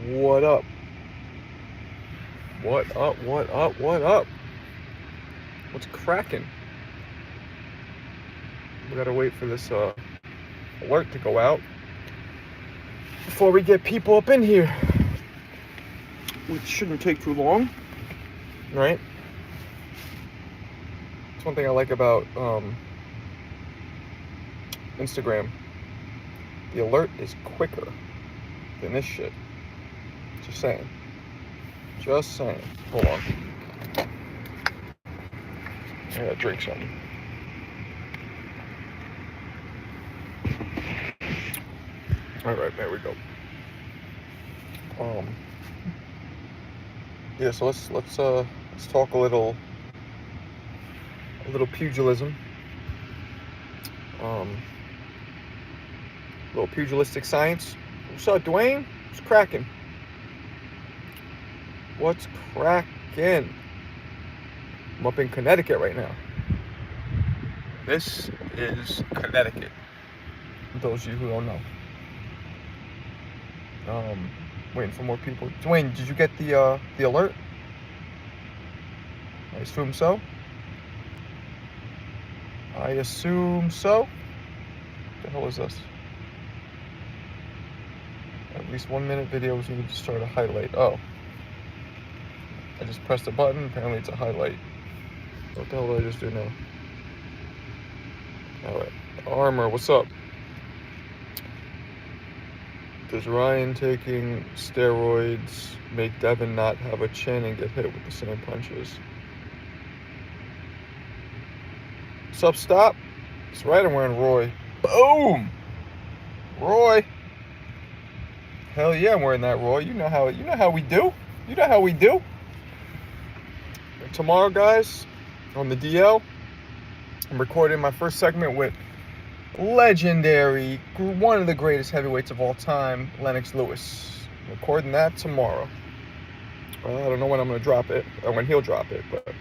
What up? What up? What up? What up? What's cracking? We gotta wait for this alert to go out before we get people up in here. Which shouldn't take too long, right? It's one thing I like about Instagram. The alert is quicker than this shit. Just saying. Just saying. Hold on. I gotta drink something. All right, there we go. Yeah, so let's talk a little pugilism. A little pugilistic science. What's up, Dwayne? What's cracking? What's cracking? I'm up in Connecticut right now. This is Connecticut. For those of you who don't know. Waiting for more people. Dwayne, did you get the alert? I assume so. I assume so. What the hell is this? At least 1 minute videos need to start a highlight. Oh. I just pressed a button. Apparently it's a highlight. What the hell did I just do now? Alright. Armor, what's up? Does Ryan taking steroids make Devin not have a chin and get hit with the same punches? What's up, Stop? That's right, I'm wearing Roy. Boom! Roy! Hell yeah, I'm wearing that Roy. You know how we do. You know how we do. And tomorrow, guys, on the DL, I'm recording my first segment with legendary, one of the greatest heavyweights of all time, Lennox Lewis. I'm recording that tomorrow. I don't know when I'm going to drop it, or when he'll drop it, but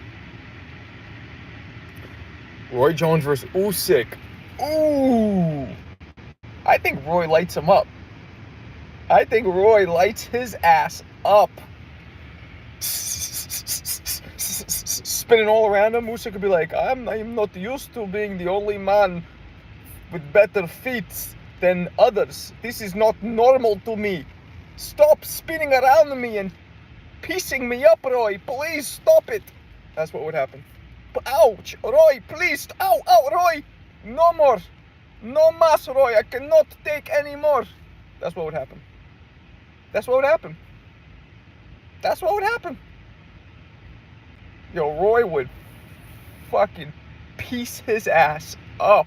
Roy Jones versus Usyk. Ooh! I think Roy lights him up. I think Roy lights his ass up. Spinning all around him, Usyk could be like, I'm not used to being the only man with better feet than others. This is not normal to me. Stop spinning around me and piecing me up, Roy. Please stop it. That's what would happen. Ouch, Roy, please. Ow, Roy. No more. No mas, Roy. I cannot take any more. That's what would happen. That's what would happen. That's what would happen. Yo, Roy would fucking piece his ass up.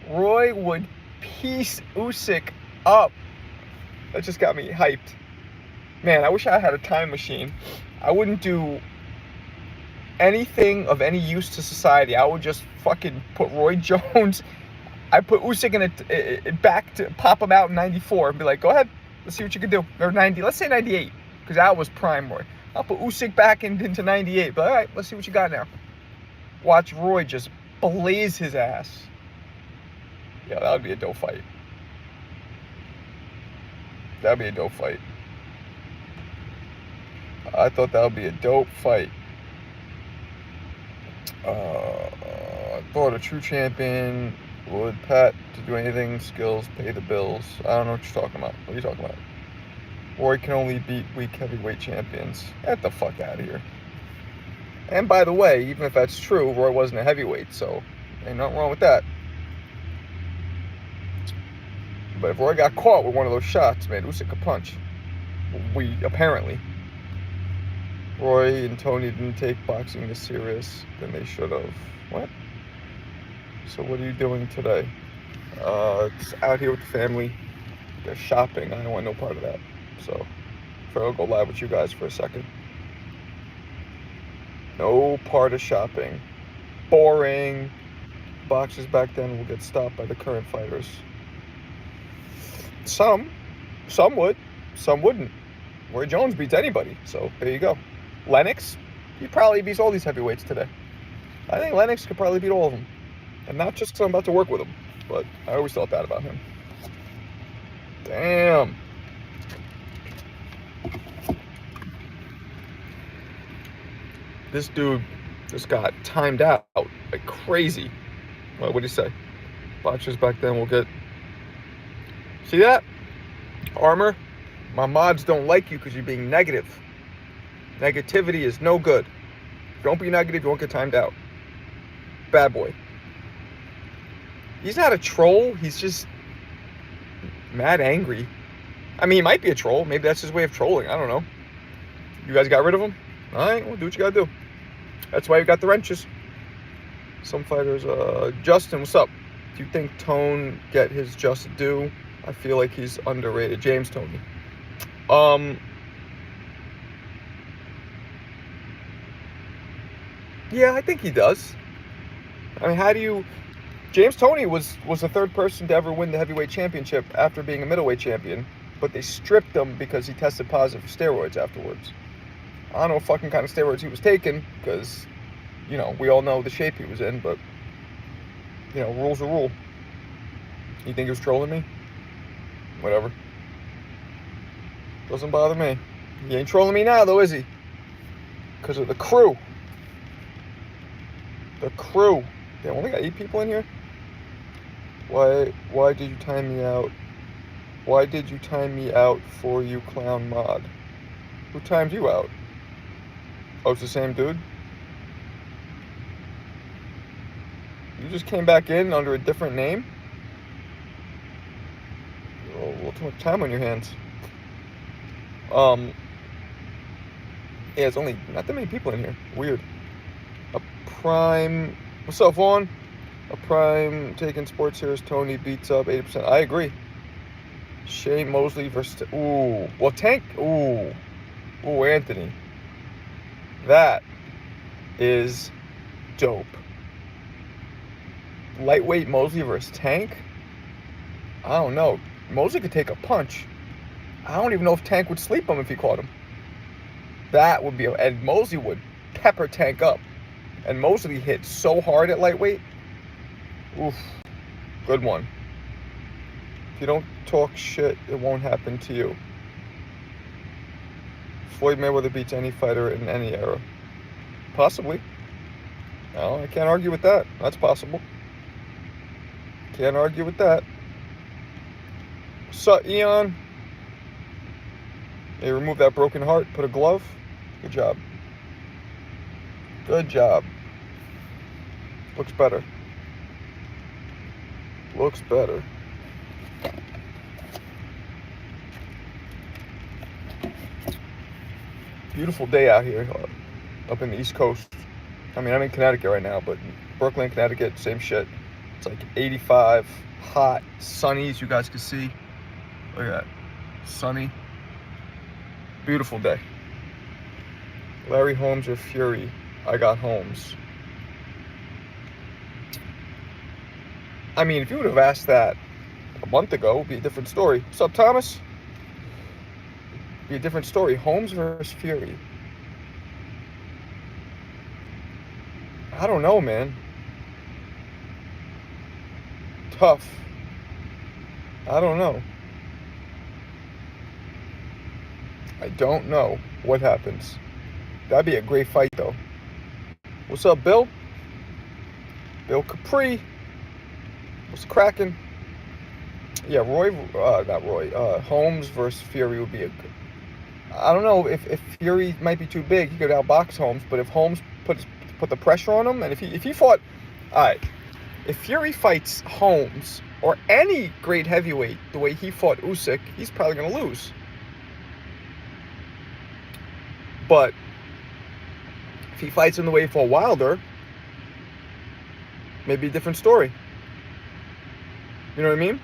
Roy would piece Usyk up. That just got me hyped. Man, I wish I had a time machine. I wouldn't do anything of any use to society. I would just fucking put Roy Jones. I put Usyk in it back to pop him out in 94 and be like, go ahead, let's see what you can do. Or 90, let's say 98, because that was prime Roy. I'll put Usyk back into 98, but all right, let's see what you got now. Watch Roy just blaze his ass. Yeah, that would be a dope fight. That'd be a dope fight. I thought that would be a dope fight. I thought a true champion would Pat to do anything, skills, pay the bills. I don't know what you're talking about. What are you talking about? Roy can only beat weak heavyweight champions. Get the fuck out of here. And by the way, even if that's true, Roy wasn't a heavyweight, so ain't nothing wrong with that. But if Roy got caught with one of those shots, man, Usyk could punch. Apparently. Roy and Tony didn't take boxing as serious than they should have. What? So what are you doing today? Just out here with the family. They're shopping. I don't want no part of that. So, I'll go live with you guys for a second. No part of shopping. Boring. Boxers back then will get stopped by the current fighters. Some would. Some wouldn't. Roy Jones beats anybody. So, there you go. Lennox, he probably beats all these heavyweights today. I think Lennox could probably beat all of them. And not just because I'm about to work with him, but I always thought that about him. Damn. This dude just got timed out like crazy. What do you say? Botches back then will get... See that? Armor? My mods don't like you because you're being negative. Negativity is no good. Don't be negative, you won't get timed out. Bad boy. He's not a troll, he's just mad angry. I mean, he might be a troll. Maybe that's his way of trolling. I don't know. You guys got rid of him? Alright, well, do what you gotta do. That's why you got the wrenches. Some fighters, Justin, what's up? Do you think Tone get his just due? I feel like he's underrated. James Tony. Yeah, I think he does. I mean, how do you... James Toney was the third person to ever win the heavyweight championship after being a middleweight champion, but they stripped him because he tested positive for steroids afterwards. I don't know what fucking kind of steroids he was taking, because, you know, we all know the shape he was in, but, you know, rules are rule. You think he was trolling me? Whatever. Doesn't bother me. He ain't trolling me now, though, is he? Because of the crew. The crew. They only got 8 people in here? Why did you time me out? Why did you time me out for you, clown mod? Who timed you out? Oh, it's the same dude? You just came back in under a different name? Oh, a little too much time on your hands. Yeah, it's only not that many people in here. Weird. A prime... What's up, Vaughn? A prime taking sports here is Tony beats up 80%. I agree. Shane Mosley versus... Ooh. Well, Tank... Ooh. Ooh, Anthony. That is dope. Lightweight Mosley versus Tank? I don't know. Mosley could take a punch. I don't even know if Tank would sleep him if he caught him. That would be... And Mosley would pepper Tank up. And Mosley hit so hard at lightweight. Oof. Good one. If you don't talk shit, it won't happen to you. Floyd Mayweather beats any fighter in any era. Possibly. No, I can't argue with that. That's possible. Can't argue with that. So, Eon. They removed that broken heart, put a glove. Good job. Good job. Looks better. Looks better. Beautiful day out here up in the East Coast. I mean, I'm in Connecticut right now, but Brooklyn, Connecticut, same shit. It's like 85, hot, sunny, as you guys can see. Look at that. Sunny. Beautiful day. Larry Holmes or Fury? I got Holmes. I mean, if you would have asked that a month ago, it would be a different story. What's up, Thomas? Be a different story. Holmes versus Fury. I don't know, man. Tough. I don't know. I don't know what happens. That'd be a great fight, though. What's up, Bill? Bill Capri. What's cracking? Yeah, Holmes versus Fury would be a good... I don't know if Fury might be too big. He could outbox Holmes, but if Holmes put the pressure on him, and if he fought... Alright, if Fury fights Holmes, or any great heavyweight, the way he fought Usyk, he's probably going to lose. But if he fights in the way he fought Wilder, maybe a different story. You know what I mean?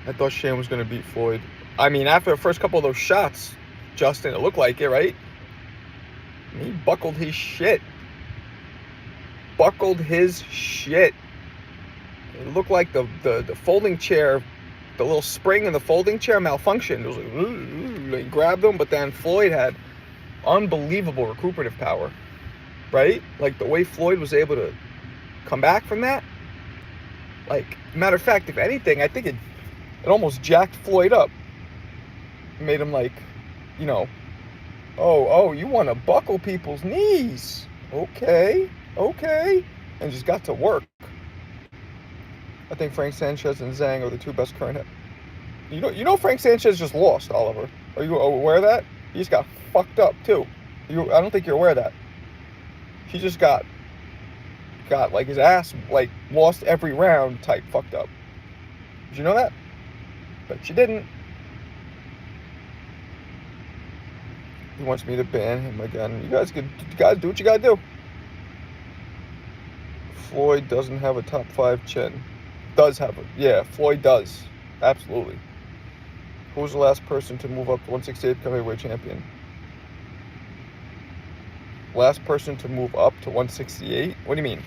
I thought Shane was going to beat Floyd. I mean, after the first couple of those shots, Justin, it looked like it, right? He buckled his shit. Buckled his shit. It looked like the folding chair, the little spring in the folding chair malfunctioned. It was like, he grabbed him, but then Floyd had unbelievable recuperative power, right? Like the way Floyd was able to come back from that. Like, matter of fact, if anything, I think it almost jacked Floyd up. It made him, like, you know, Oh, you want to buckle people's knees. Okay. And just got to work. I think Frank Sanchez and Zhang are the two best current. You know Frank Sanchez just lost, Oliver. Are you aware of that? He just got fucked up too. I don't think you're aware of that. He just got like his ass like lost every round type fucked up. Did you know that? But you didn't. He wants me to ban him again. You guys do what you gotta do. Floyd doesn't have a top 5 chin. Does have it. Yeah, Floyd does. Absolutely. Who was the last person to move up to 168 become heavyweight champion? Last person to move up to 168? What do you mean?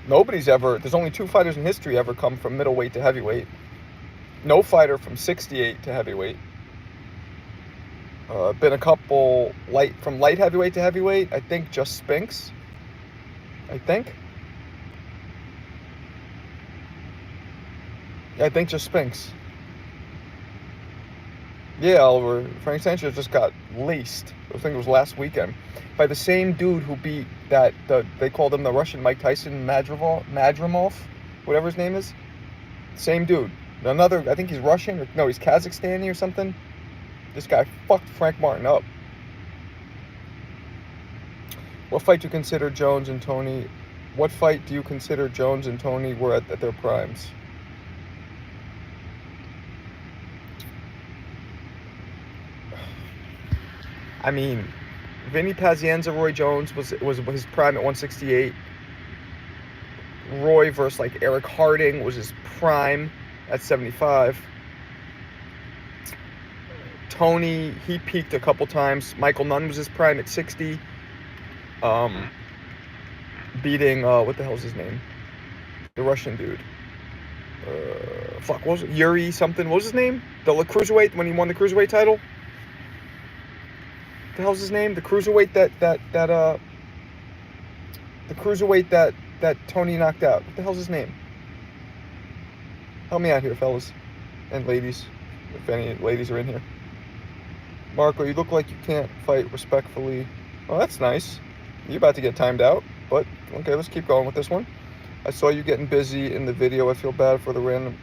There's only 2 fighters in history ever come from middleweight to heavyweight. No fighter from 68 to heavyweight. Been a couple from light heavyweight to heavyweight. I think just Spinks. I think just Spinks. Yeah, Oliver. Frank Sanchez just got laced. I think it was last weekend by the same dude who beat they called him the Russian Mike Tyson, Madrimov, whatever his name is. Same dude. Another, I think he's Russian, or no, he's Kazakhstani or something. This guy fucked Frank Martin up. What fight do you consider Jones and Tony? What fight do you consider Jones and Tony were at their primes? I mean, Vinny Pazienza, Roy Jones was his prime at 168. Roy versus like Eric Harding was his prime at 75. Tony, he peaked a couple times. Michael Nunn was his prime at 60. Beating what the hell's his name? The Russian dude. What was it? Yuri something. What was his name? The cruiserweight when he won the cruiserweight title. The hell's his name? The cruiserweight the cruiserweight that Tony knocked out. What the hell's his name? Help me out here, fellas and ladies, if any ladies are in here. Marco, you look like you can't fight respectfully. Oh, that's nice. You're about to get timed out, but okay, let's keep going with this one. I saw you getting busy in the video. I feel bad for the random.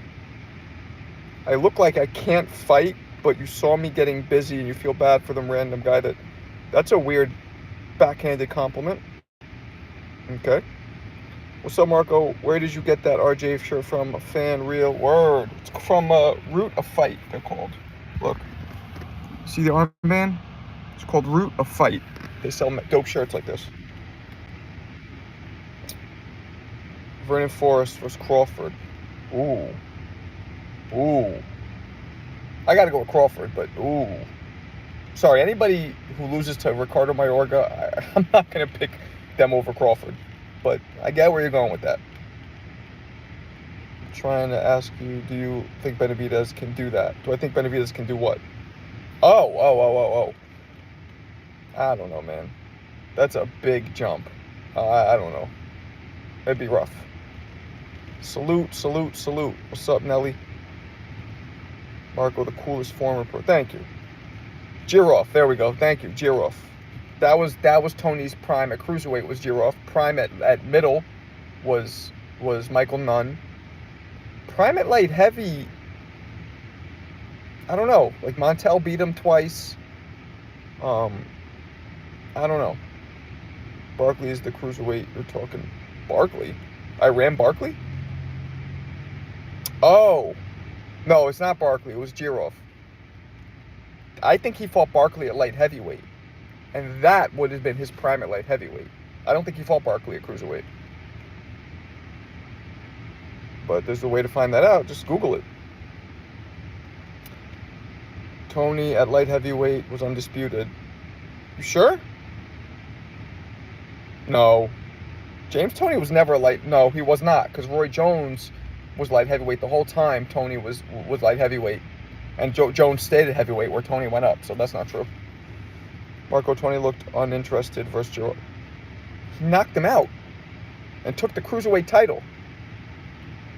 I look like I can't fight, but you saw me getting busy and you feel bad for the random guy. That's a weird backhanded compliment. Okay. What's up, Marco? Where did you get that RJ shirt from? A fan, real word. It's from Root of Fight, they're called. Look. See the armband? It's called Root of Fight. They sell dope shirts like this. Vernon Forrest versus Crawford. Ooh. I gotta go with Crawford, but ooh. Sorry, anybody who loses to Ricardo Mayorga, I'm not gonna pick them over Crawford. But I get where you're going with that. I'm trying to ask you, do you think Benavidez can do that? Do I think Benavidez can do what? Oh. I don't know, man. That's a big jump. I don't know. It'd be rough. Salute. What's up, Nelly? Marco, the coolest former pro. Thank you. Jirov. There we go. Thank you, Jirov. That was Tony's prime at cruiserweight. Was Jirov. Prime at middle was Michael Nunn. Prime at light heavy. I don't know. Like Montel beat him twice. I don't know. Barkley is the cruiserweight. You're talking Barkley. I ran Barkley? Oh. No, it's not Barkley. It was Jirov. I think he fought Barkley at light heavyweight. And that would have been his prime at light heavyweight. I don't think he fought Barkley at cruiserweight. But there's a way to find that out. Just Google it. Tony at light heavyweight was undisputed. You sure? No. James Toney was never a light. No, he was not. Because Roy Jones was light heavyweight the whole time. Tony was light heavyweight. And Jones stayed at heavyweight where Tony went up. So that's not true. Marco, Tony looked uninterested versus Joe. He knocked him out and took the cruiserweight title.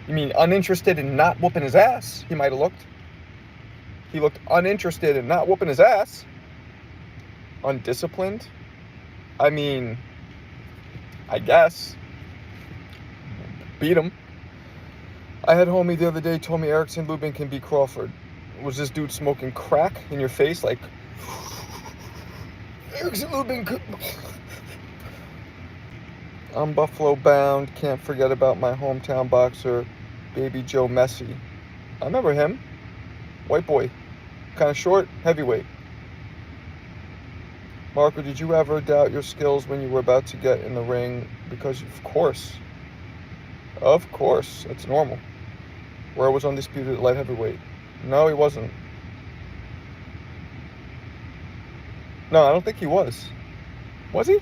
You mean uninterested in not whooping his ass? He might have looked. He looked uninterested in not whooping his ass. undisciplined? I mean, I guess. Beat him. I had homie the other day told me Erickson Lubin can beat Crawford. Was this dude smoking crack in your face? Like, Erickson Lubin could... I'm Buffalo bound. Can't forget about my hometown boxer, Baby Joe Messi. I remember him. White boy. Kind of short, heavyweight. Marko, did you ever doubt your skills when you were about to get in the ring? Because, of course. Of course. It's normal. Roy was undisputed at light heavyweight. No, he wasn't. No, I don't think he was. Was he?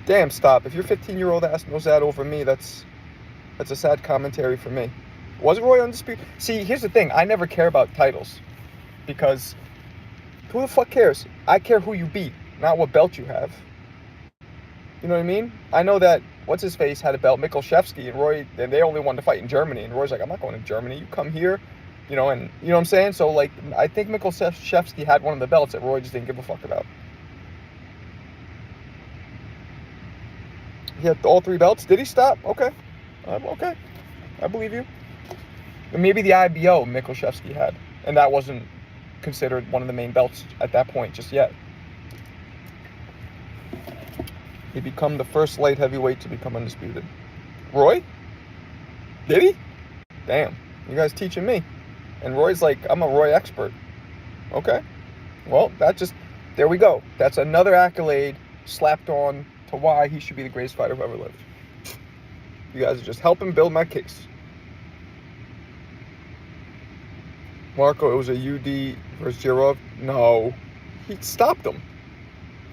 Damn, stop. If your 15-year-old ass knows that over me, that's a sad commentary for me. Was Roy undisputed? See, here's the thing. I never care about titles. Because who the fuck cares? I care who you beat, not what belt you have. You know what I mean? I know that, what's-his-face had a belt, Mikolszewski, and Roy, and they only wanted to fight in Germany. And Roy's like, I'm not going to Germany. You come here. You know, and you know what I'm saying? So, like, I think Mikolszewski had one of the belts that Roy just didn't give a fuck about. He had all 3 belts. Did he stop? Okay. Okay. I believe you. But maybe the IBO Mikolszewski had. And that wasn't considered one of the main belts at that point just yet. He became the first light heavyweight to become undisputed. Roy? Did he? Damn. You guys teaching me. And Roy's like, I'm a Roy expert. Okay. Well, there we go. That's another accolade slapped on to why he should be the greatest fighter who ever lived. You guys are just helping build my case. Marko, it was a UD versus Jirov. No. He stopped him.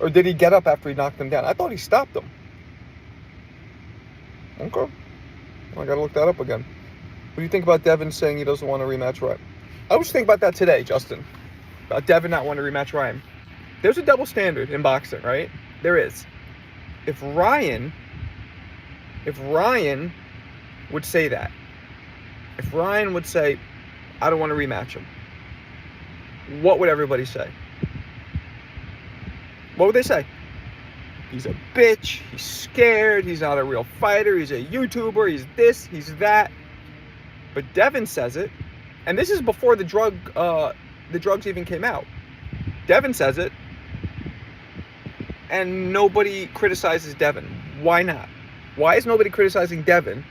Or did he get up after he knocked him down? I thought he stopped him. Okay. Well, I gotta look that up again. What do you think about Devin saying he doesn't want to rematch Ryan? I was thinking about that today, Justin. About Devin not wanting to rematch Ryan. There's a double standard in boxing, right? There is. If Ryan would say that, if Ryan would say, I don't want to rematch him, what would everybody say? What would they say? He's a bitch, he's scared, he's not a real fighter, he's a YouTuber, he's this, he's that. But Devin says it, and this is before the drugs even came out. Devin says it, and nobody criticizes Devin. Why not? Why is nobody criticizing Devin?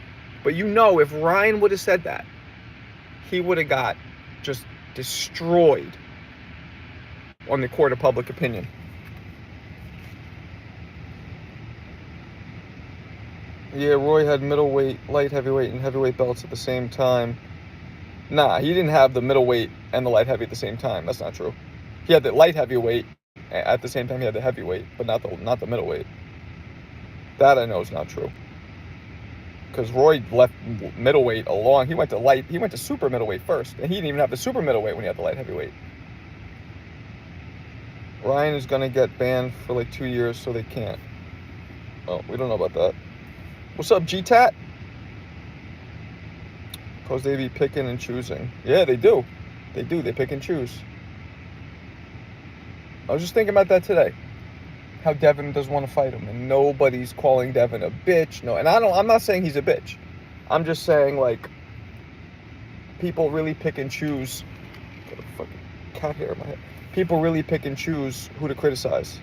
But you know, if Ryan would have said that, he would have got just destroyed on the court of public opinion. Yeah, Roy had middleweight, light heavyweight, and heavyweight belts at the same time. Nah, he didn't have the middleweight and the light heavy at the same time. That's not true. He had the light heavyweight at the same time he had the heavyweight, but not the middleweight. That I know is not true. Because Roy left middleweight along. He went to super middleweight first, and he didn't even have the super middleweight when he had the light heavyweight. Ryan is gonna get banned for like 2 years, so they can't. Oh, we don't know about that. What's up, G-Tat? Because they be picking and choosing. Yeah, they do. They do. They pick and choose. I was just thinking about that today. How Devin doesn't want to fight him, and nobody's calling Devin a bitch. No, and I'm not saying he's a bitch. I'm just saying, like, people really pick and choose. Got a fucking cat hair in my head. People really pick and choose who to criticize.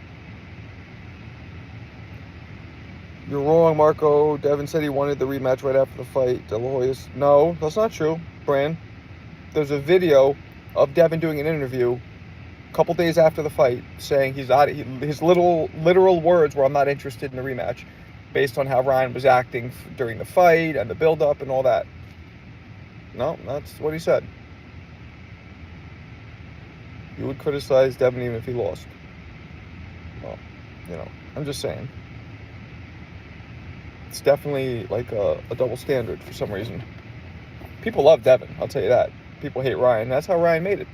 You're wrong, Marko. Devin said he wanted the rematch right after the fight. De La Hoya's... No, that's not true, Bran. There's a video of Devin doing an interview a couple days after the fight saying he's not... His literal words were, I'm not interested in the rematch, based on how Ryan was acting during the fight and the build-up and all that. No, that's what he said. You would criticize Devin even if he lost. Well, you know, I'm just saying. It's definitely like a double standard for some reason. People love Devin, I'll tell you that. People hate Ryan. That's how Ryan made it.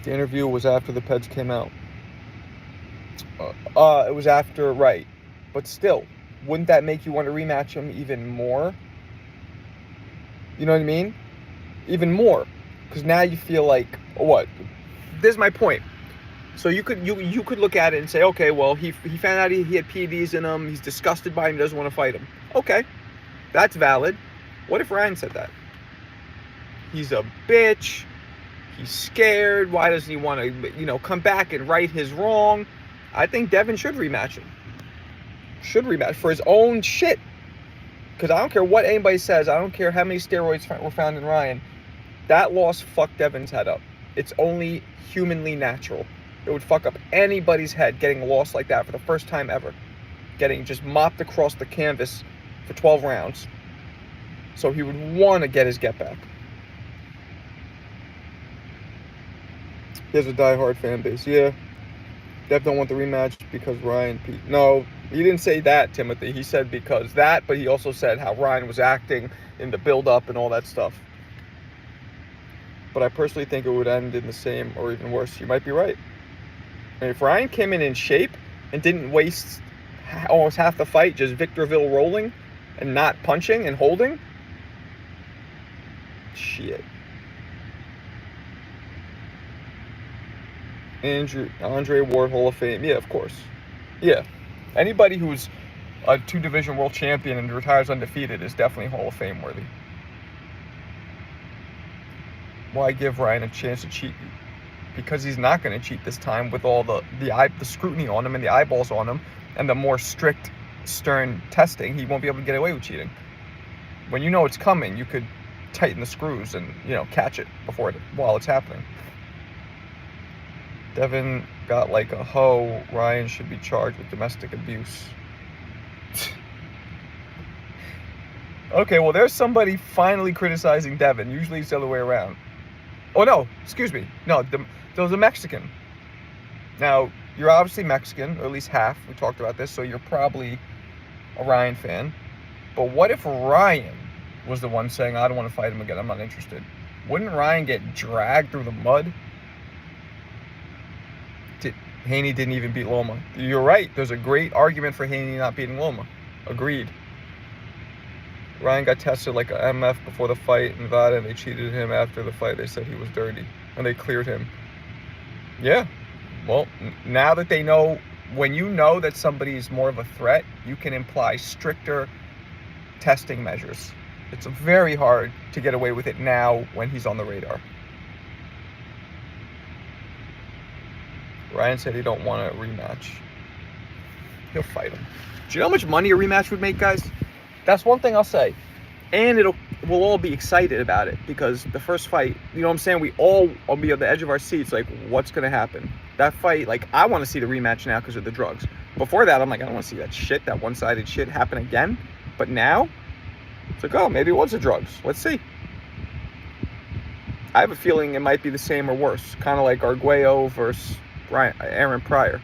The interview was after the Peds came out. It was after, right. But still, wouldn't that make you want to rematch him even more? You know what I mean? Even more. Because now you feel like, what? This is my point. So you could look at it and say, okay, well, he found out he had PEDs in him. He's disgusted by him. He doesn't want to fight him. Okay, that's valid. What if Ryan said that? He's a bitch. He's scared. Why doesn't he want to, come back and right his wrong? I think Devin should rematch him. Should rematch for his own shit. Because I don't care what anybody says. I don't care how many steroids were found in Ryan. That loss fucked Devin's head up. It's only humanly natural. It would fuck up anybody's head getting a loss like that for the first time ever. Getting just mopped across the canvas for 12 rounds. So he would want to get his get back. He has a diehard fan base. Yeah. Dev don't want the rematch because Ryan... No, he didn't say that, Timothy. He said because that, but he also said how Ryan was acting in the build-up and all that stuff. But I personally think it would end in the same or even worse. You might be right. And if Ryan came in shape and didn't waste almost half the fight just Victorville rolling and not punching and holding, shit. Andre Ward Hall of Fame. Yeah, of course. Yeah. Anybody who's a 2-division world champion and retires undefeated is definitely Hall of Fame worthy. Why give Ryan a chance to cheat? Because he's not going to cheat this time with all the scrutiny on him and the eyeballs on him and the more strict, stern testing. He won't be able to get away with cheating. When you know it's coming, you could tighten the screws and, catch it while it's happening. Devin got like a hoe. Ryan should be charged with domestic abuse. Okay, well, there's somebody finally criticizing Devin. Usually it's the other way around. Oh, no, excuse me. No, there was a Mexican. Now, you're obviously Mexican, or at least half. We talked about this, so you're probably a Ryan fan. But what if Ryan was the one saying, I don't want to fight him again, I'm not interested? Wouldn't Ryan get dragged through the mud? Haney didn't even beat Loma. You're right. There's a great argument for Haney not beating Loma. Agreed. Ryan got tested like an MF before the fight in Nevada, and they cheated him after the fight. They said he was dirty, and they cleared him. Yeah. Well, now that they know, when you know that somebody's more of a threat, you can imply stricter testing measures. It's very hard to get away with it now when he's on the radar. Ryan said he don't want a rematch. He'll fight him. Do you know how much money a rematch would make, guys? That's one thing I'll say. And we'll all be excited about it because the first fight, you know what I'm saying? We all will be on the edge of our seats like, what's going to happen? That fight, like, I want to see the rematch now because of the drugs. Before that, I'm like, I don't want to see that shit, that one-sided shit happen again. But now, it's like, oh, maybe it was the drugs. Let's see. I have a feeling it might be the same or worse. Kind of like Arguello versus Aaron Pryor.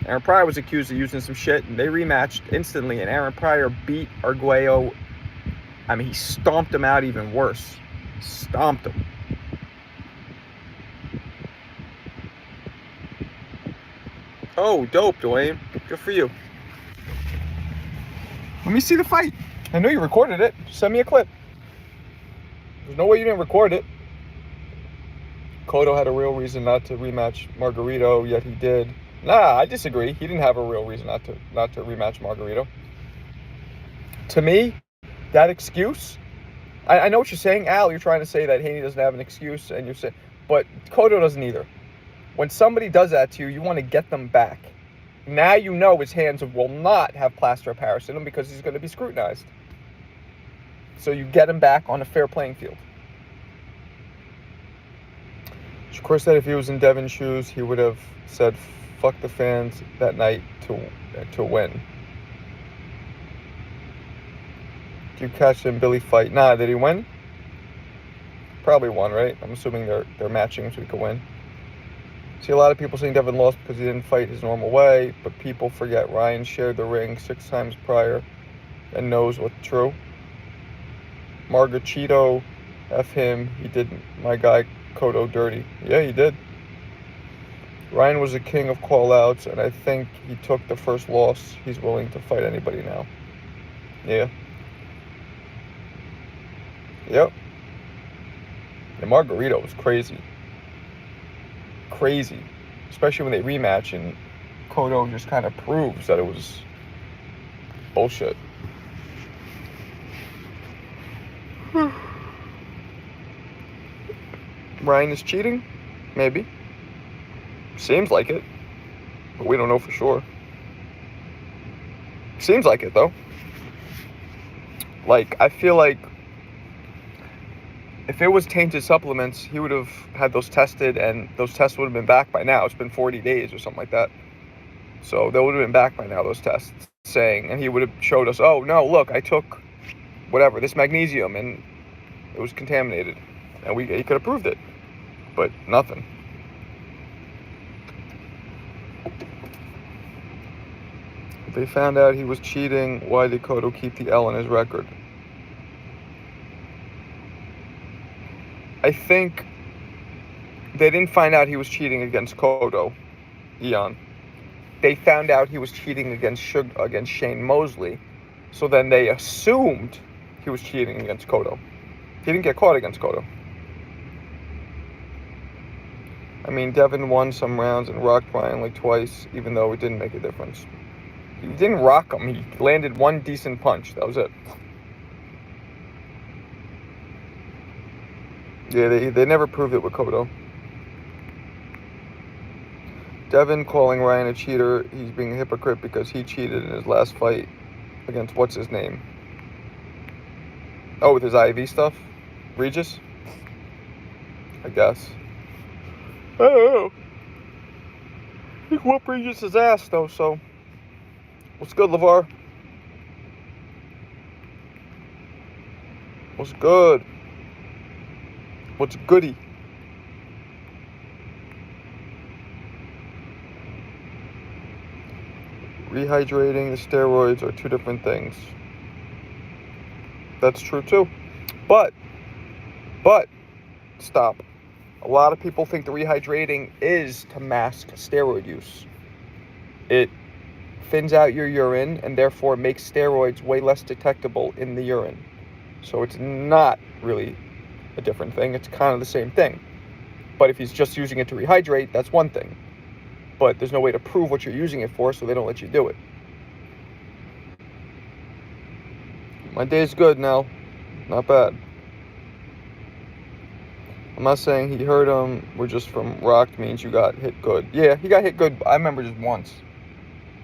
Aaron Pryor was accused of using some shit, and they rematched instantly, and Aaron Pryor beat Arguello. I mean, he stomped him out even worse. Stomped him. Oh, dope, Dwayne. Good for you. Let me see the fight. I know you recorded it. Send me a clip. There's no way you didn't record it. Cotto had a real reason not to rematch Margarito, yet he did. Nah, I disagree. He didn't have a real reason not to rematch Margarito. To me, that excuse, I know what you're saying, Al. You're trying to say that Haney doesn't have an excuse, and you're saying, but Cotto doesn't either. When somebody does that to you, you want to get them back. Now you know his hands will not have plaster of Paris in them because he's going to be scrutinized. So you get him back on a fair playing field. Shakur said if he was in Devin's shoes, he would have said, fuck the fans that night to win. Did you catch him Billy fight? Nah, did he win? Probably won, right? I'm assuming they're matching so he could win. See, a lot of people saying Devin lost because he didn't fight his normal way, but people forget Ryan shared the ring 6 times prior and knows what's true. Margarito, F him, he did my guy Cotto dirty. Yeah, he did. Ryan was a king of call-outs, and I think he took the first loss. He's willing to fight anybody now. Yeah. Yep. And Margarito was crazy. crazy, especially when they rematch and Cotto just kind of proves that it was bullshit. Ryan is cheating? Maybe. Seems like it. But we don't know for sure. Seems like it, though. Like, I feel like if it was tainted supplements, he would have had those tested, and those tests would have been back by now. It's been 40 days or something like that. So they would have been back by now, those tests, saying, and he would have showed us, oh, no, look, I took whatever, this magnesium, and it was contaminated. And he could have proved it. But nothing. If they found out he was cheating, why did Cotto keep the L in his record? I think they didn't find out he was cheating against Cotto, Ian. They found out he was cheating against Shane Mosley, so then they assumed he was cheating against Cotto. He didn't get caught against Cotto. I mean, Devin won some rounds and rocked Ryan like twice, even though it didn't make a difference. He didn't rock him. He landed one decent punch. That was it. Yeah, they never proved it with Cotto. Devin calling Ryan a cheater. He's being a hypocrite because he cheated in his last fight against what's his name? Oh, with his IV stuff? Regis? I guess. I don't know. He whooped Regis' ass, though, so. What's good, LeVar? What's good? What's goody? Rehydrating and steroids are two different things. That's true, too. But, stop. A lot of people think the rehydrating is to mask steroid use. It thins out your urine and therefore makes steroids way less detectable in the urine. So it's not really a different thing. It's kind of the same thing. But if he's just using it to rehydrate, that's one thing. But there's no way to prove what you're using it for, so they don't let you do it. My day's good now. Not bad. I'm not saying he hurt him. We're just from rocked means you got hit good. Yeah, he got hit good. I remember just once.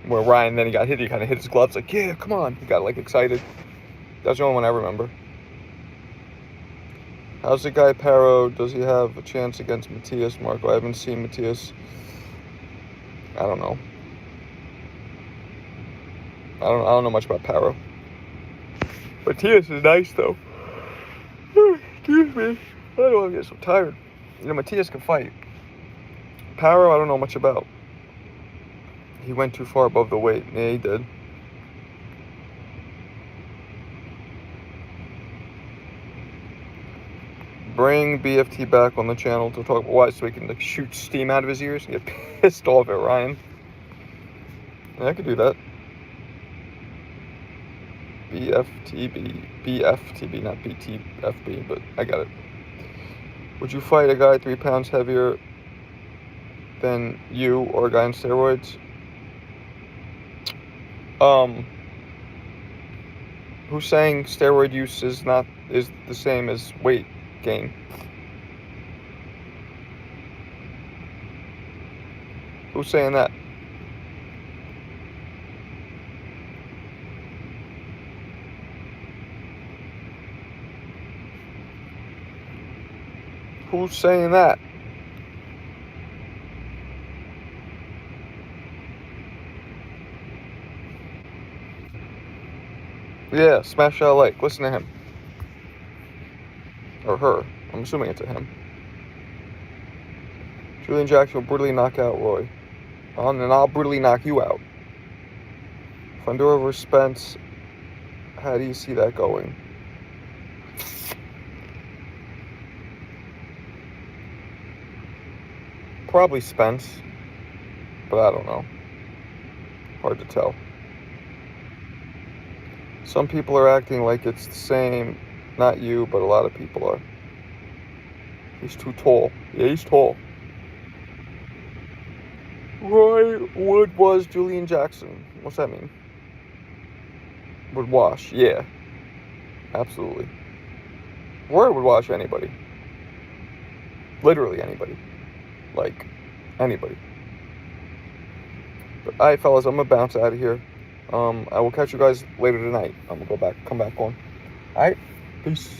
Where Ryan, then he got hit. He kind of hit his gloves like, yeah, come on. He got like excited. That's the only one I remember. How's the guy Paro? Does he have a chance against Matias, Marko? I haven't seen Matias. I don't know. I don't know much about Paro. Matias is nice though. Excuse me. I don't want to get so tired. You know, Matias can fight. Paro, I don't know much about. He went too far above the weight. Yeah, he did. Bring BFT back on the channel to talk about why, so he can like shoot steam out of his ears and get pissed off at Ryan. Yeah, I could do that. BFTB, not BTFB, but I got it. Would you fight a guy 3 pounds heavier than you or a guy on steroids? Who's saying steroid use is the same as weight gain? Who's saying that? Who's saying that? Yeah, smash that like. Listen to him. Or her. I'm assuming it's a him. Julian Jackson will brutally knock out Roy. And then I'll brutally knock you out. Fundora versus Spence. How do you see that going? Probably Spence. But I don't know. Hard to tell. Some people are acting like it's the same. Not you, but a lot of people are. He's too tall. Yeah, he's tall. Roy Wood was Julian Jackson. What's that mean? Would wash, yeah. Absolutely. Roy would wash anybody. Literally anybody. Like, anybody. But, alright, fellas, I'm gonna bounce out of here. I will catch you guys later tonight. I'm gonna come back on. Alright? Peace.